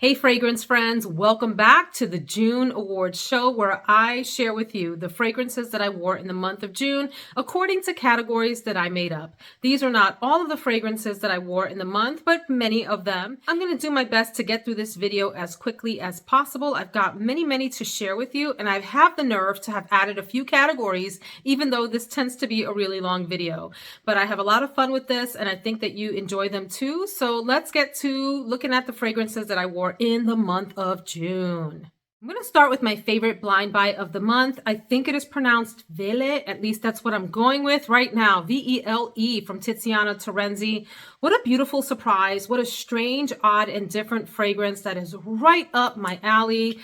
Hey fragrance friends, welcome back to the June Awards show where I share with you the fragrances that I wore in the month of June according to categories that I made up. These are not all of the fragrances that I wore in the month, but many of them. I'm going to do my best to get through this video as quickly as possible. I've got many to share with you, and I have the nerve to have added a few categories, even though this tends to be a really long video. But I have a lot of fun with this, and I think that you enjoy them too. So let's get to looking at the fragrances that I wore in the month of June. I'm going to start with my favorite blind buy of the month. I think it is pronounced Vele, at least that's what I'm going with right now. V-E-L-E from Tiziana Terenzi. What a beautiful surprise. What a strange, odd, and different fragrance that is right up my alley.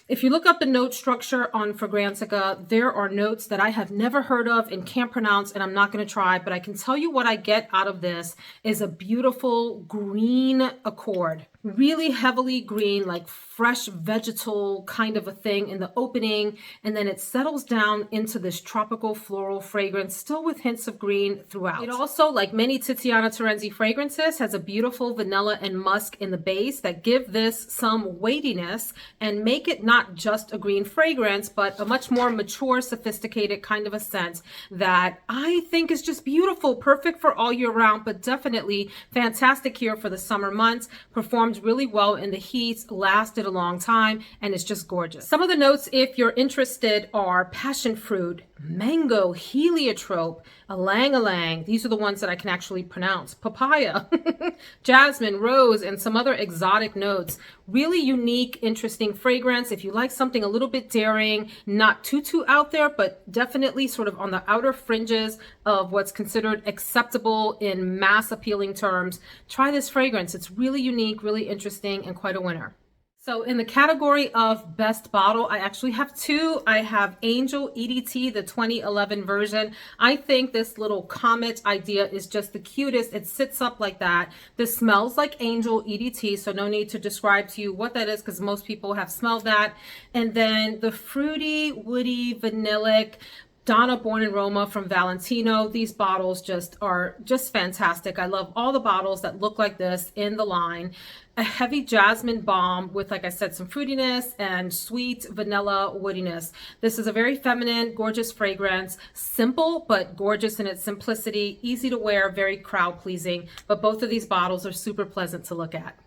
If you look up the note structure on Fragrantica, there are notes that I have never heard of and can't pronounce, and I'm not going to try, but I can tell you what I get out of this is a beautiful green accord. Really heavily green, like fresh vegetal kind of a thing in the opening, and then it settles down into this tropical floral fragrance, still with hints of green throughout. It also, like many Tiziana Terenzi fragrances, has a beautiful vanilla and musk in the base that give this some weightiness and make it not just a green fragrance, but a much more mature, sophisticated kind of a scent that I think is just beautiful, perfect for all year round, but definitely fantastic here for the summer months. Performed really well in the heat, lasted a long time, and it's just gorgeous. Some of the notes, if you're interested, are passion fruit, mango, heliotrope, ylang-ylang. These are the ones that I can actually pronounce. Papaya, jasmine, rose, and some other exotic notes. Really unique, interesting fragrance. If you like something a little bit daring, not too out there, but definitely sort of on the outer fringes of what's considered acceptable in mass appealing terms, try this fragrance. It's really unique, really interesting, and quite a winner. So in the category of best bottle, I actually have two. I have Angel EDT, the 2011 version. I think this little Comet idea is just the cutest. It sits up like that. This smells like Angel EDT, so no need to describe to you what that is because most people have smelled that. And then the fruity, woody, vanillic, Donna Born in Roma from Valentino. These bottles are just fantastic. I love all the bottles that look like this in the line. A heavy jasmine balm with, like I said, some fruitiness and sweet vanilla woodiness. This is a very feminine, gorgeous fragrance. Simple, but gorgeous in its simplicity. Easy to wear, very crowd pleasing. But both of these bottles are super pleasant to look at.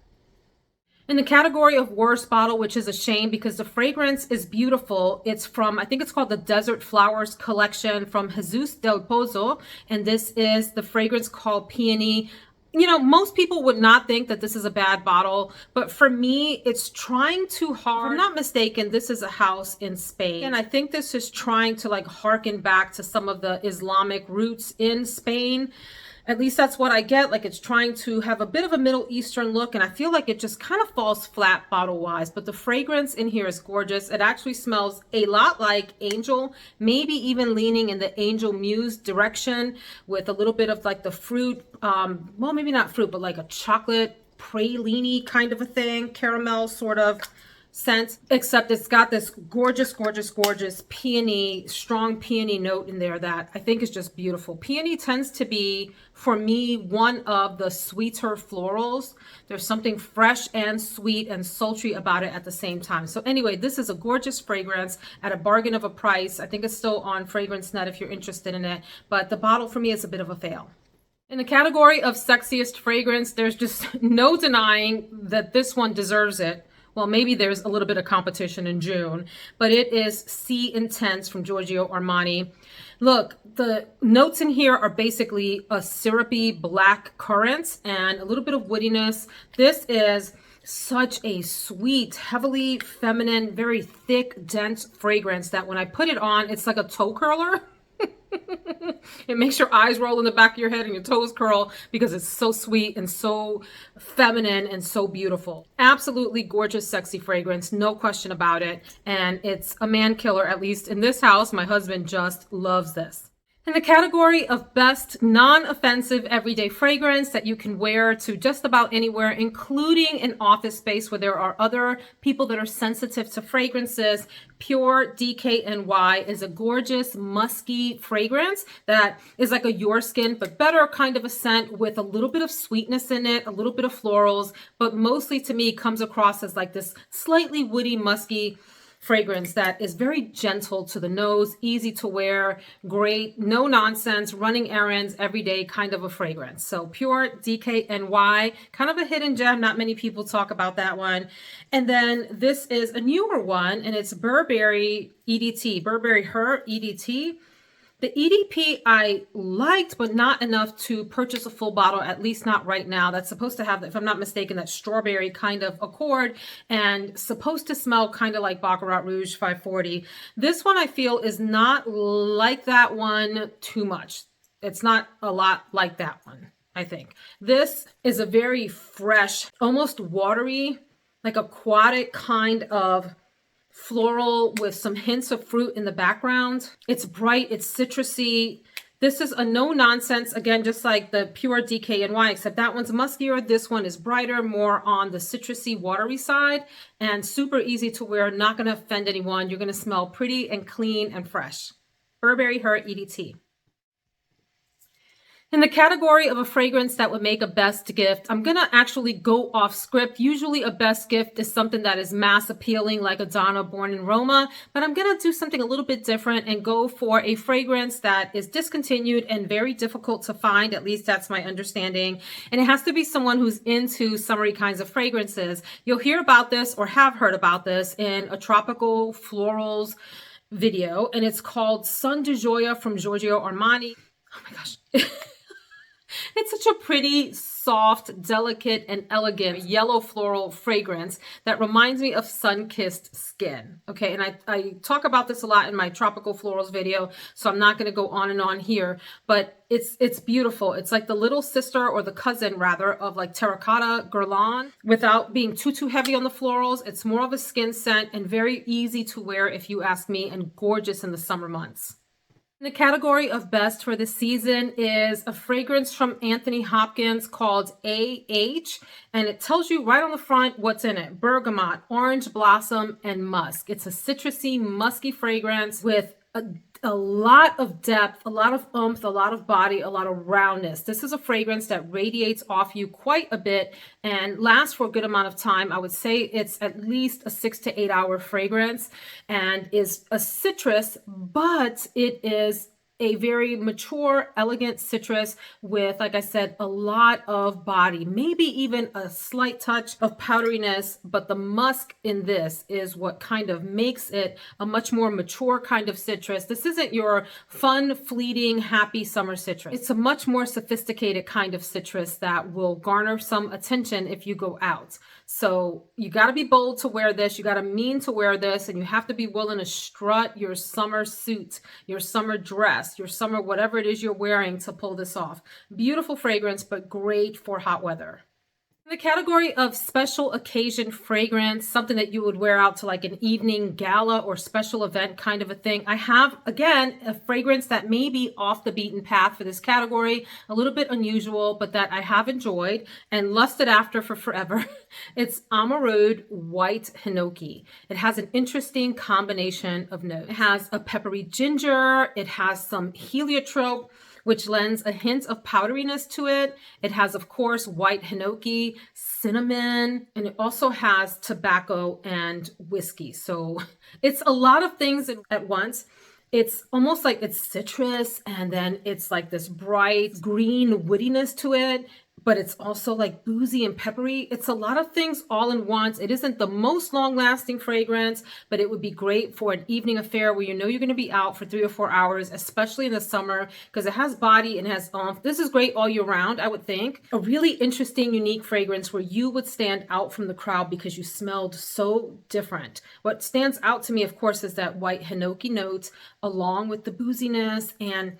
In the category of worst bottle, which is a shame because the fragrance is beautiful. It's from, I think it's called the Desert Flowers collection from Jesus del Pozo. And this is the fragrance called Peony. You know, most people would not think that this is a bad bottle, but for me, it's trying too hard. If I'm not mistaken, this is a house in Spain. And I think this is trying to like harken back to some of the Islamic roots in Spain. At least that's what I get. Like it's trying to have a bit of a Middle Eastern look, and I feel like it just kind of falls flat bottle-wise, but the fragrance in here is gorgeous. It actually smells a lot like Angel, maybe even leaning in the Angel Muse direction with a little bit of like the fruit, well, maybe not fruit, but like a chocolate praline-y kind of a thing, caramel sort of scent, except it's got this gorgeous peony, strong peony note in there that I think is just beautiful. Peony tends to be, for me, one of the sweeter florals. There's something fresh and sweet and sultry about it at the same time. So anyway, this is a gorgeous fragrance at a bargain of a price. I think it's still on FragranceNet if you're interested in it, but the bottle for me is a bit of a fail. In the category of sexiest fragrance, there's just no denying that this one deserves it. Well, maybe there's a little bit of competition in June, but it is Sea Intense from Giorgio Armani. Look, the notes in here are basically a syrupy black currant and a little bit of woodiness. This is such a sweet, heavily feminine, very thick, dense fragrance that when I put it on, it's like a toe curler. It makes your eyes roll in the back of your head and your toes curl because it's so sweet and so feminine and so beautiful. Absolutely gorgeous, sexy fragrance, no question about it. And it's a man killer, at least in this house. My husband just loves this. In the category of best non-offensive everyday fragrance that you can wear to just about anywhere, including an office space where there are other people that are sensitive to fragrances, Pure DKNY is a gorgeous musky fragrance that is like a Your Skin but better kind of a scent with a little bit of sweetness in it, a little bit of florals, but mostly to me comes across as like this slightly woody, musky fragrance that is very gentle to the nose, easy to wear, great, no nonsense, running errands every day kind of a fragrance. So Pure DKNY, kind of a hidden gem. Not many people talk about that one. And then this is a newer one, and it's Burberry EDT, Burberry Her EDT. The EDP I liked, but not enough to purchase a full bottle, at least not right now. That's supposed to have, if I'm not mistaken, that strawberry kind of accord and supposed to smell kind of like Baccarat Rouge 540. This one I feel is not like that one too much. It's not a lot like that one, I think. This is a very fresh, almost watery, like aquatic kind of floral with some hints of fruit in the background. It's bright, it's citrusy. This is a no nonsense, again, just like the Pure DKNY, except that one's muskier. This one is brighter, more on the citrusy, watery side, and super easy to wear, not gonna offend anyone. You're gonna smell pretty and clean and fresh. Burberry Her EDT. In the category of a fragrance that would make a best gift, I'm going to actually go off script. Usually a best gift is something that is mass appealing like a Donna born in Roma, but I'm going to do something a little bit different and go for a fragrance that is discontinued and very difficult to find. At least that's my understanding. And it has to be someone who's into summery kinds of fragrances. You'll hear about this or have heard about this in a tropical florals video, and it's called Sun de Joya from Giorgio Armani. Oh my gosh. It's such a pretty, soft, delicate, and elegant yellow floral fragrance that reminds me of sun-kissed skin. Okay, and I talk about this a lot in my tropical florals video, so I'm not going to go on and on here, but it's beautiful. It's like the little sister, or the cousin rather, of like Terracotta Guerlain without being too heavy on the florals. It's more of a skin scent and very easy to wear if you ask me, and gorgeous in the summer months. The category of best for the season is a fragrance from Anthony Hopkins called AH, and it tells you right on the front what's in it: bergamot, orange blossom, and musk. It's a citrusy, musky fragrance with a lot of depth, a lot of oomph, a lot of body, a lot of roundness. This is a fragrance that radiates off you quite a bit and lasts for a good amount of time. I would say it's at least a 6 to 8 hour fragrance and is a citrus, but it is a very mature, elegant citrus with, like I said, a lot of body, maybe even a slight touch of powderiness, but the musk in this is what kind of makes it a much more mature kind of citrus. This isn't your fun, fleeting, happy summer citrus. It's a much more sophisticated kind of citrus that will garner some attention if you go out. So you got to be bold to wear this. You got to mean to wear this, and you have to be willing to strut your summer suit, your summer dress, your summer whatever it is you're wearing to pull this off. Beautiful fragrance, but great for hot weather. In the category of special occasion fragrance, something that you would wear out to like an evening gala or special event kind of a thing, I have, again, a fragrance that may be off the beaten path for this category, a little bit unusual, but that I have enjoyed and lusted after for forever. It's Amouroud White Hinoki. It has an interesting combination of notes. It has a peppery ginger, it has some heliotrope, which lends a hint of powderiness to it. It has, of course, white hinoki, cinnamon, and it also has tobacco and whiskey. So it's a lot of things at once. It's almost like it's citrus, and then it's like this bright green woodiness to it, but it's also like boozy and peppery. It's a lot of things all in once. It isn't the most long-lasting fragrance, but it would be great for an evening affair where you know you're going to be out for 3 or 4 hours, especially in the summer, because it has body and has oomph. This is great all year round, I would think. A really interesting, unique fragrance where you would stand out from the crowd because you smelled so different. What stands out to me, of course, is that white hinoki note along with the booziness, and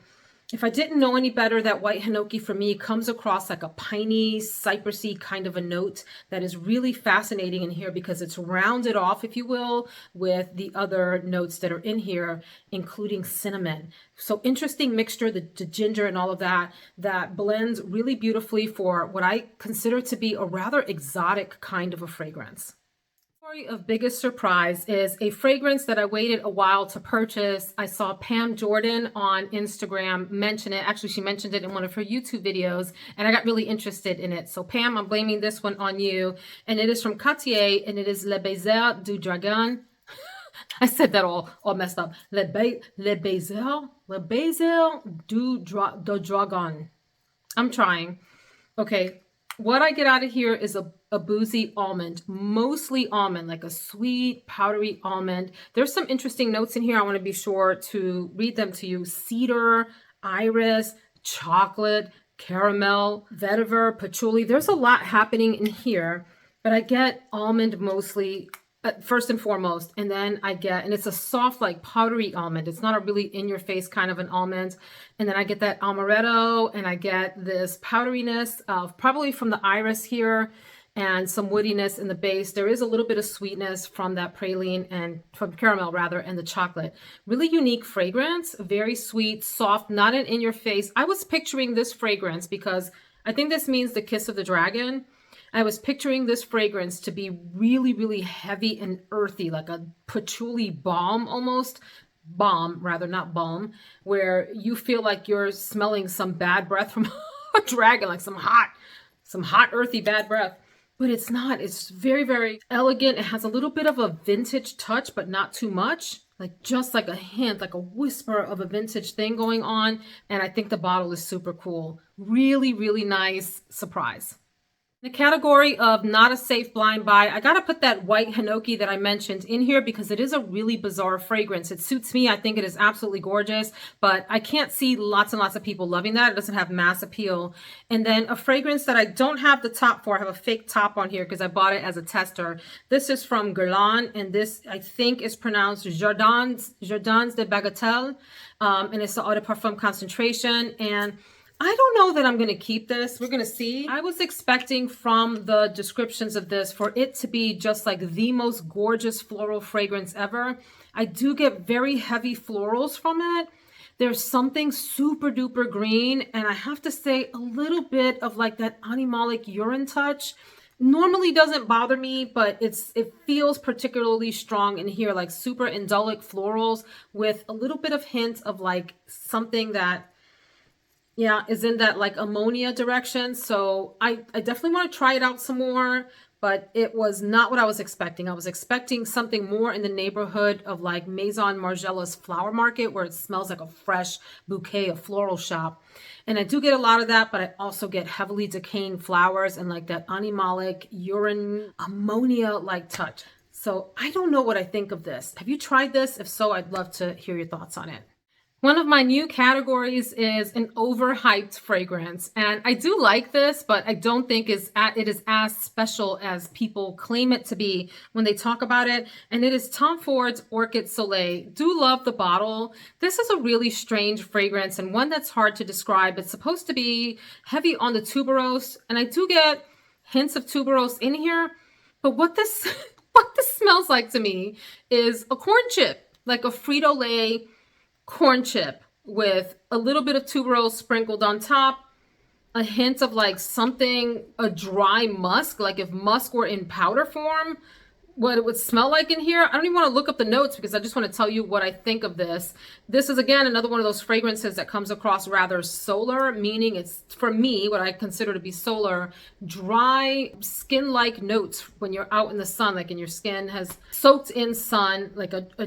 If I didn't know any better, that white Hinoki for me comes across like a piney, cypressy kind of a note that is really fascinating in here because it's rounded off, if you will, with the other notes that are in here, including cinnamon. So interesting mixture, the ginger and all of that, that blends really beautifully for what I consider to be a rather exotic kind of a fragrance. Of biggest surprise is a fragrance that I waited a while to purchase. I saw Pam Jordan on Instagram mention it. Actually, she mentioned it in one of her YouTube videos, and I got really interested in it. So Pam, I'm blaming this one on you. And it is from Cartier, and it is Le Baiser du Dragon. I said that all messed up. Le Baiser du Dragon. I'm trying. Okay. What I get out of here is a boozy almond, mostly almond, like a sweet, powdery almond. There's some interesting notes in here. I want to be sure to read them to you. Cedar, iris, chocolate, caramel, vetiver, patchouli. There's a lot happening in here, but I get almond mostly, first and foremost, and then I get, and it's a soft, like powdery almond. It's not a really in-your-face kind of an almond. And then I get that amaretto, and I get this powderiness of probably from the iris here, and some woodiness in the base. There is a little bit of sweetness from that praline and from caramel rather, and the chocolate. Really unique fragrance, very sweet, soft, not an in-your-face. I was picturing this fragrance because I think this means the kiss of the dragon. I was picturing this fragrance to be really, really heavy and earthy, like a patchouli balm almost. Balm, rather, not balm, where you feel like you're smelling some bad breath from a dragon, like some hot, earthy bad breath. But it's not. It's very, very elegant. It has a little bit of a vintage touch, but not too much. Like just like a hint, like a whisper of a vintage thing going on. And I think the bottle is super cool. Really, really nice surprise. The category of not a safe blind buy, I gotta put that white Hinoki that I mentioned in here because it is a really bizarre fragrance. It suits me. I think it is absolutely gorgeous, but I can't see lots and lots of people loving that. It doesn't have mass appeal. And then a fragrance that I don't have the top for. I have a fake top on here because I bought it as a tester. This is from Guerlain, and this I think is pronounced Jardins de Bagatelle, and it's the Eau de Parfum concentration. And I don't know that I'm going to keep this. We're going to see. I was expecting from the descriptions of this for it to be just like the most gorgeous floral fragrance ever. I do get very heavy florals from it. There's something super duper green, and I have to say a little bit of like that animalic urine touch. Normally doesn't bother me, but it feels particularly strong in here, like super indolic florals with a little bit of hint of like something that, yeah, is in that like ammonia direction. So I definitely want to try it out some more, but it was not what I was expecting. I was expecting something more in the neighborhood of like Maison Margiela's flower market, where it smells like a fresh bouquet of floral shop. And I do get a lot of that, but I also get heavily decaying flowers and like that animalic urine ammonia like touch. So I don't know what I think of this. Have you tried this? If so, I'd love to hear your thoughts on it. One of my new categories is an overhyped fragrance. And I do like this, but I don't think it is as special as people claim it to be when they talk about it. And it is Tom Ford's Orchid Soleil. Do love the bottle. This is a really strange fragrance and one that's hard to describe. It's supposed to be heavy on the tuberose. And I do get hints of tuberose in here. But what this smells like to me is a corn chip, like a Frito-Lay corn chip with a little bit of tuberose sprinkled on top, a hint of like something, a dry musk, like if musk were in powder form, what it would smell like in here. I don't even want to look up the notes because I just want to tell you what I think of this. This is again another one of those fragrances that comes across rather solar, meaning it's, for me, what I consider to be solar, dry skin-like notes when you're out in the sun, like and your skin has soaked in sun, like a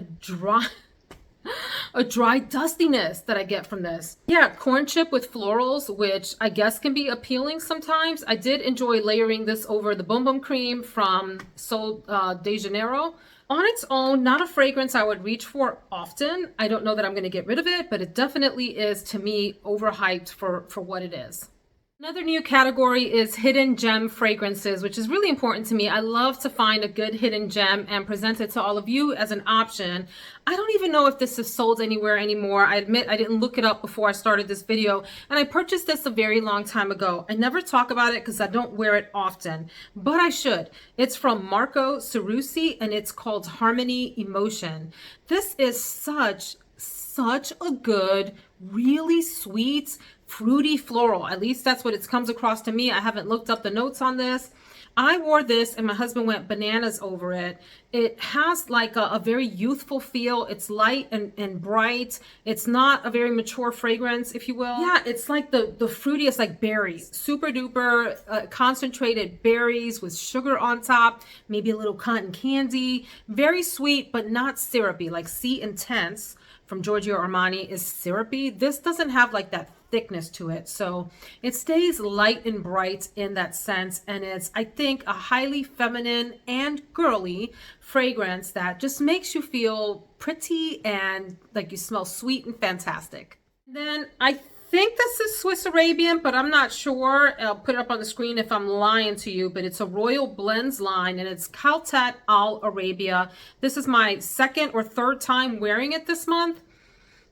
dry dustiness that I get from this. Yeah, corn chip with florals, which I guess can be appealing sometimes. I did enjoy layering this over the Boom Boom Cream from Sol de Janeiro. On its own, not a fragrance I would reach for often. I don't know that I'm going to get rid of it, but it definitely is, to me, overhyped for what it is. Another new category is hidden gem fragrances, which is really important to me. I love to find a good hidden gem and present it to all of you as an option. I don't even know if this is sold anywhere anymore. I admit I didn't look it up before I started this video, and I purchased this a very long time ago. I never talk about it because I don't wear it often, but I should. It's from Marco Cerruti, and it's called Harmony Emotion. This is such a good, really sweet, fruity floral. At least that's what it comes across to me. I haven't looked up the notes on this. I wore this and my husband went bananas over it. It has like a very youthful feel. It's light and bright. It's not a very mature fragrance, if you will. Yeah, it's like the fruitiest, like berries. Super duper concentrated berries with sugar on top, maybe a little cotton candy. Very sweet, but not syrupy. Like C Intense from Giorgio Armani is syrupy. This doesn't have like that thickness to it, so it stays light and bright in that sense, and it's, I think, a highly feminine and girly fragrance that just makes you feel pretty and like you smell sweet and fantastic. Then I think this is Swiss Arabian, but I'm not sure. I'll put it up on the screen if I'm lying to you, but it's a Royal Blends line and it's Khaltat Al Arabia. This is my second or third time wearing it this month.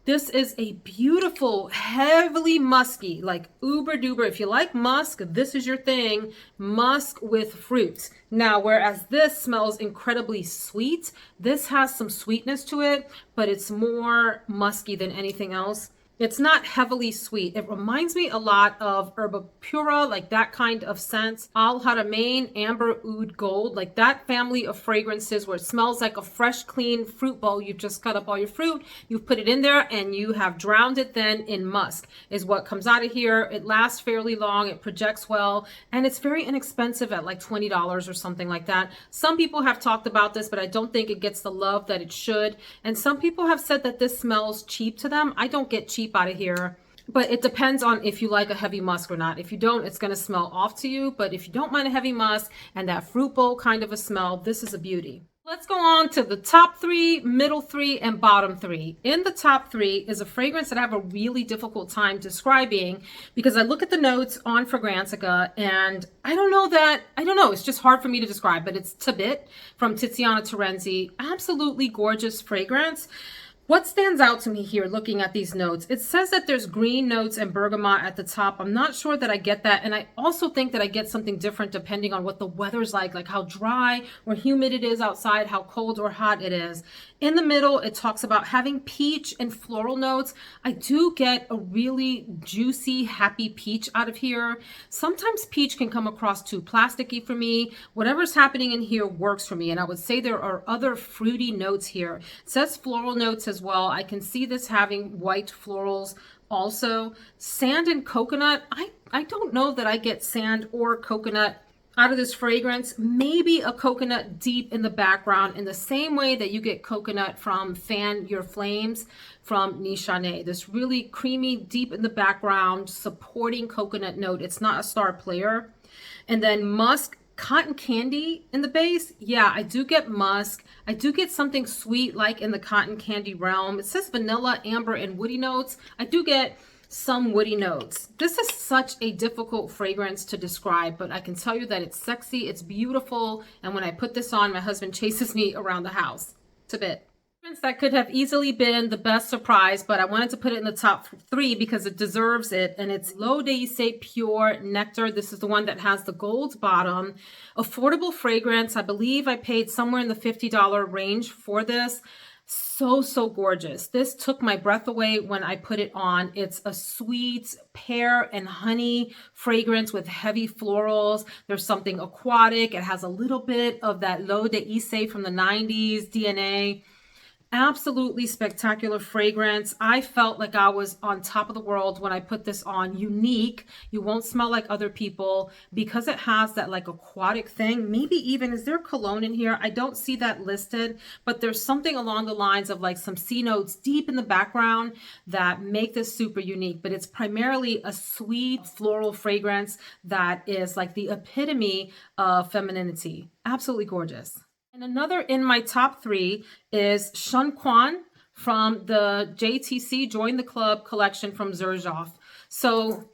This is a beautiful, heavily musky, like uber duper. If you like musk, this is your thing. Musk with fruits. Now, whereas this smells incredibly sweet, this has some sweetness to it, but it's more musky than anything else. It's not heavily sweet. It reminds me a lot of Herba Pura, like that kind of scent. Al Haramain, Amber Oud Gold, like that family of fragrances where it smells like a fresh, clean fruit bowl. You've just cut up all your fruit, you've put it in there, and you have drowned it then in musk is what comes out of here. It lasts fairly long, it projects well, and it's very inexpensive at like $20 or something like that. Some people have talked about this, but I don't think it gets the love that it should. And some people have said that this smells cheap to them. I don't get cheap out of here, but it depends on if you like a heavy musk or not. If you don't, it's going to smell off to you, but if you don't mind a heavy musk and that fruit bowl kind of a smell, this is a beauty. Let's go on to the top three, middle three, and bottom three. In the top three is a fragrance that I have a really difficult time describing because I look at the notes on Fragrantica and I don't know, it's just hard for me to describe, but it's Tabit from Tiziana Terenzi. Absolutely gorgeous fragrance. What stands out to me here looking at these notes, it says that there's green notes and bergamot at the top. I'm not sure that I get that. And I also think that I get something different depending on what the weather's like how dry or humid it is outside, how cold or hot it is. In the middle, it talks about having peach and floral notes. I do get a really juicy, happy peach out of here. Sometimes peach can come across too plasticky for me. Whatever's happening in here works for me. And I would say there are other fruity notes here. It says floral notes as well. I can see this having white florals also. Sand and coconut. I don't know that I get sand or coconut out of this fragrance. Maybe a coconut deep in the background in the same way that you get coconut from Fan Your Flames from Nishane. This really creamy, deep in the background, supporting coconut note. It's not a star player. And then musk, cotton candy in the base. Yeah, I do get musk. I do get something sweet like in the cotton candy realm. It says vanilla, amber, and woody notes. I do get some woody notes. This is such a difficult fragrance to describe, but I can tell you that it's sexy, it's beautiful, and when I put this on, my husband chases me around the house. Tabit. That could have easily been the best surprise, but I wanted to put it in the top three because it deserves it, and it's Leau de Issey Pure Nectar. This is the one that has the gold bottom. Affordable fragrance. I believe I paid somewhere in the $50 range for this. So gorgeous. This took my breath away when I put it on. It's a sweet pear and honey fragrance with heavy florals. There's something aquatic. It has a little bit of that Leau de Issey from the 90s DNA. Absolutely spectacular fragrance. I felt like I was on top of the world when I put this on. Unique. You won't smell like other people because it has that like aquatic thing. Maybe even, is there cologne in here? I don't see that listed, but there's something along the lines of like some C notes deep in the background that make this super unique, but it's primarily a sweet floral fragrance that is like the epitome of femininity. Absolutely gorgeous. And another in my top three is Shunkoin from the JTC Join the Club collection from Xerjoff. So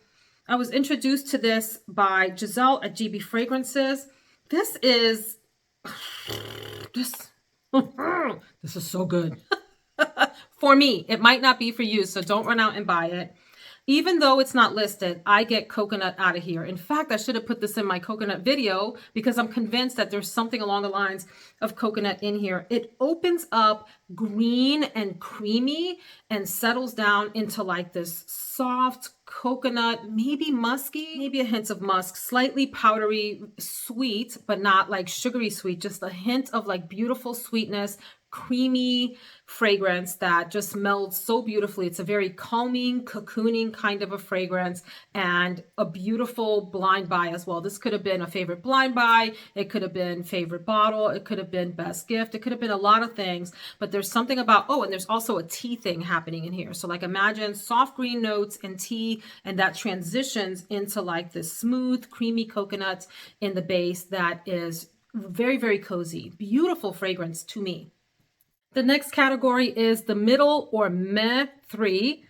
I was introduced to this by Giselle at GB Fragrances. This is, this is so good. For me, it might not be for you, so don't run out and buy it. Even though it's not listed, I get coconut out of here. In fact, I should have put this in my coconut video because I'm convinced that there's something along the lines of coconut in here. It opens up green and creamy and settles down into like this soft coconut, maybe musky, maybe a hint of musk, slightly powdery sweet, but not like sugary sweet, just a hint of like beautiful sweetness, creamy fragrance that just melds so beautifully. It's a very calming, cocooning kind of a fragrance and a beautiful blind buy as well. This could have been a favorite blind buy. It could have been favorite bottle. It could have been best gift. It could have been a lot of things, but there's something about, oh, and there's also a tea thing happening in here. So like imagine soft green notes and tea, and that transitions into like this smooth, creamy coconut in the base that is very, very cozy. Beautiful fragrance to me. The next category is the middle or meh 3.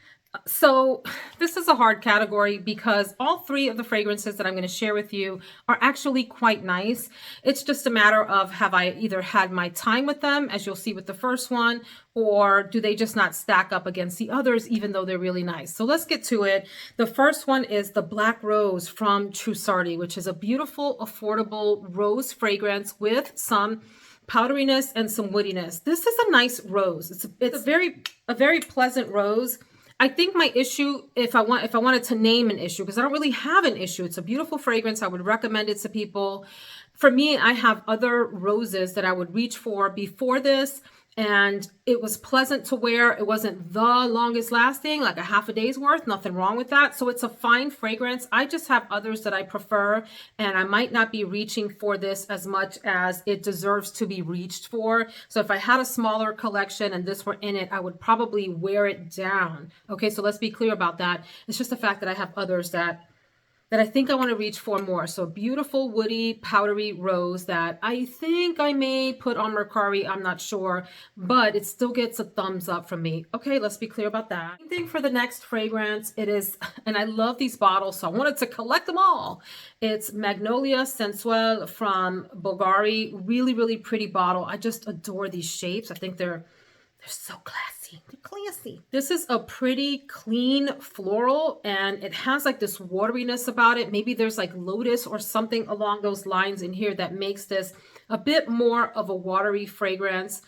So this is a hard category because all 3 of the fragrances that I'm going to share with you are actually quite nice. It's just a matter of, have I either had my time with them, as you'll see with the first one, or do they just not stack up against the others, even though they're really nice? So let's get to it. The first one is the Black Rose from Trussardi, which is a beautiful, affordable rose fragrance with some powderiness and some woodiness. This is a nice rose. It's a very pleasant rose. I think my issue, if I wanted to name an issue, because I don't really have an issue. It's a beautiful fragrance. I would recommend it to people. For me, I have other roses that I would reach for before this, and it was pleasant to wear. It wasn't the longest lasting, like a half a day's worth, nothing wrong with that. So it's a fine fragrance. I just have others that I prefer, and I might not be reaching for this as much as it deserves to be reached for. So if I had a smaller collection and this were in it, I would probably wear it down. Okay, so let's be clear about that. It's just the fact that I have others that I think I want to reach for more. So beautiful, woody, powdery rose that I think I may put on Mercari. I'm not sure, but it still gets a thumbs up from me. Okay, let's be clear about that. Same thing for the next fragrance. It is, and I love these bottles, so I wanted to collect them all. It's Magnolia Sensuel from Bulgari. Really, really pretty bottle. I just adore these shapes. I think they're so classy. They're classy. This is a pretty clean floral, and it has like this wateriness about it. Maybe there's like lotus or something along those lines in here that makes this a bit more of a watery fragrance.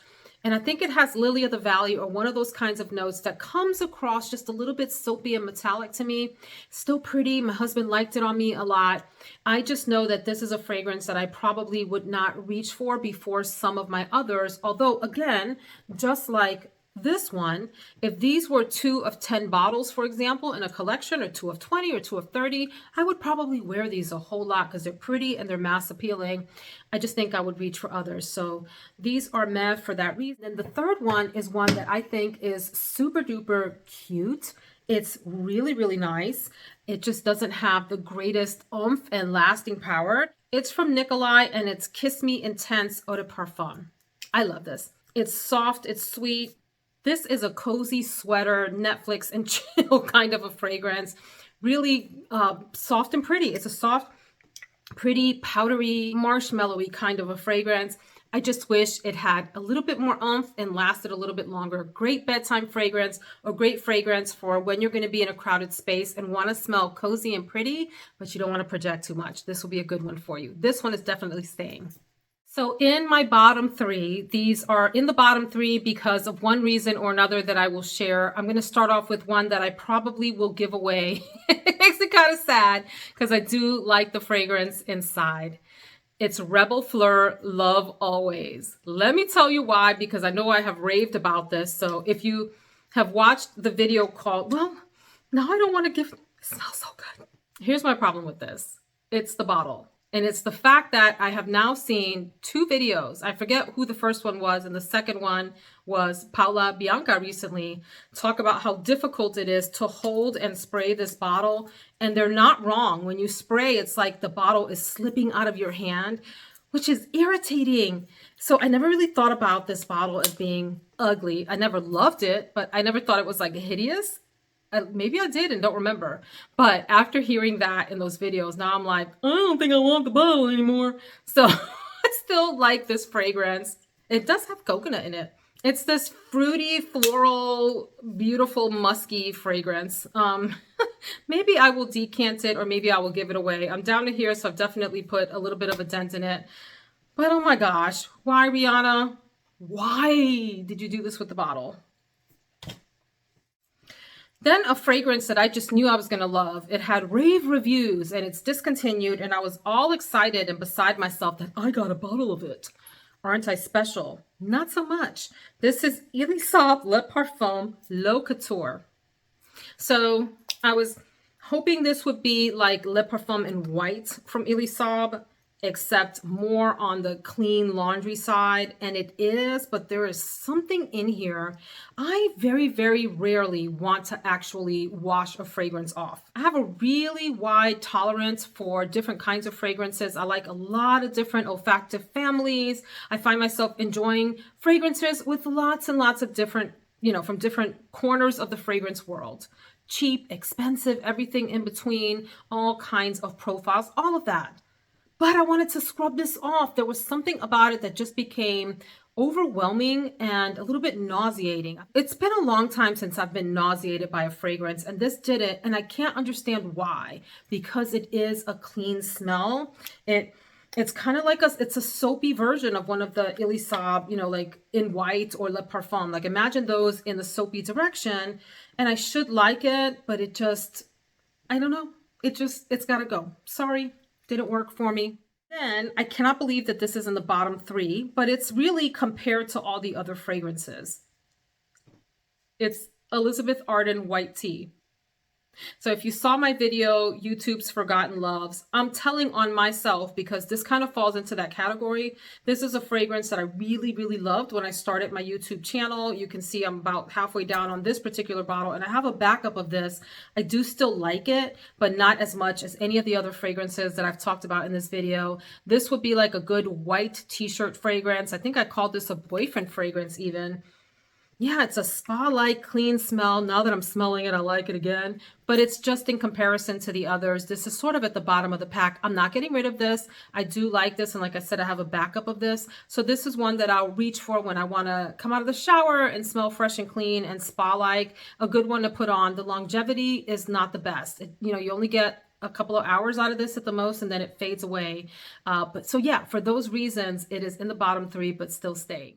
And I think it has lily of the valley or one of those kinds of notes that comes across just a little bit soapy and metallic to me. Still pretty. My husband liked it on me a lot. I just know that this is a fragrance that I probably would not reach for before some of my others. Although, again, just like this one, if these were 2 of 10 bottles, for example, in a collection, or 2 of 20 or 2 of 30, I would probably wear these a whole lot because they're pretty and they're mass appealing. I just think I would reach for others. So these are meh for that reason. And the third one is one that I think is super duper cute. It's really, really nice. It just doesn't have the greatest oomph and lasting power. It's from Nicolai, and it's Kiss Me Intense Eau de Parfum. I love this. It's soft, it's sweet. This is a cozy sweater, Netflix and chill kind of a fragrance. Really soft and pretty. It's a soft, pretty, powdery, marshmallowy kind of a fragrance. I just wish it had a little bit more oomph and lasted a little bit longer. Great bedtime fragrance, or great fragrance for when you're going to be in a crowded space and want to smell cozy and pretty, but you don't want to project too much. This will be a good one for you. This one is definitely staying. So in my bottom 3, these are in the bottom 3 because of one reason or another that I will share. I'm going to start off with one that I probably will give away. It makes it kind of sad because I do like the fragrance inside. It's Reb'l Fleur Love Always. Let me tell you why, because I know I have raved about this. So if you have watched the video called, well, now I don't want to give, it smells so good. Here's my problem with this. It's the bottle. And it's the fact that I have now seen 2 videos. I forget who the first one was, and the second one was Paula Bianca recently, talk about how difficult it is to hold and spray this bottle. And they're not wrong. When you spray, it's like the bottle is slipping out of your hand, which is irritating. So I never really thought about this bottle as being ugly. I never loved it, but I never thought it was like hideous. maybe I did and don't remember. But after hearing that in those videos, now I'm like, I don't think I want the bottle anymore. So I still like this fragrance. It does have coconut in it. It's this fruity, floral, beautiful, musky fragrance. Maybe I will decant it or maybe I will give it away. I'm down to here, so I've definitely put a little bit of a dent in it. But oh my gosh, why, Rihanna? Why did you do this with the bottle? Then a fragrance that I just knew I was going to love. It had rave reviews and it's discontinued, and I was all excited and beside myself that I got a bottle of it. Aren't I special? Not so much. This is Elisab Le Parfum Leau Couture. So I was hoping this would be like Le Parfum in white from Elisab, except more on the clean laundry side. And it is, but there is something in here. I very, very rarely want to actually wash a fragrance off. I have a really wide tolerance for different kinds of fragrances. I like a lot of different olfactive families. I find myself enjoying fragrances with lots and lots of different, from different corners of the fragrance world. Cheap, expensive, everything in between, all kinds of profiles, all of that. But I wanted to scrub this off. There was something about it that just became overwhelming and a little bit nauseating. It's been a long time since I've been nauseated by a fragrance, and this did it, and I can't understand why. Because it is a clean smell. It's kind of like it's a soapy version of one of the Elisab, like in white or Le Parfum. Like imagine those in the soapy direction, and I should like it, but it just, I don't know. It's got to go. Sorry. Didn't work for me. Then I cannot believe that this is in the bottom 3, but it's really compared to all the other fragrances. It's Elizabeth Arden White Tea. So if you saw my video, YouTube's Forgotten Loves, I'm telling on myself because this kind of falls into that category. This is a fragrance that I really, really loved when I started my YouTube channel. You can see I'm about halfway down on this particular bottle, and I have a backup of this. I do still like it, but not as much as any of the other fragrances that I've talked about in this video. This would be like a good white t-shirt fragrance. I think I called this a boyfriend fragrance even. Yeah, it's a spa-like clean smell. Now that I'm smelling it, I like it again. But it's just in comparison to the others. This is sort of at the bottom of the pack. I'm not getting rid of this. I do like this. And like I said, I have a backup of this. So this is one that I'll reach for when I want to come out of the shower and smell fresh and clean and spa-like. A good one to put on. The longevity is not the best. You only get a couple of hours out of this at the most, and then it fades away. But so yeah, for those reasons, it is in the bottom 3, but still staying.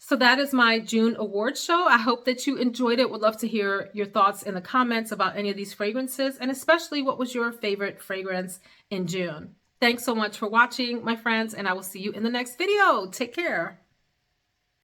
So that is my June awards show. I hope that you enjoyed it. Would love to hear your thoughts in the comments about any of these fragrances, and especially what was your favorite fragrance in June. Thanks so much for watching, my friends, and I will see you in the next video. Take care.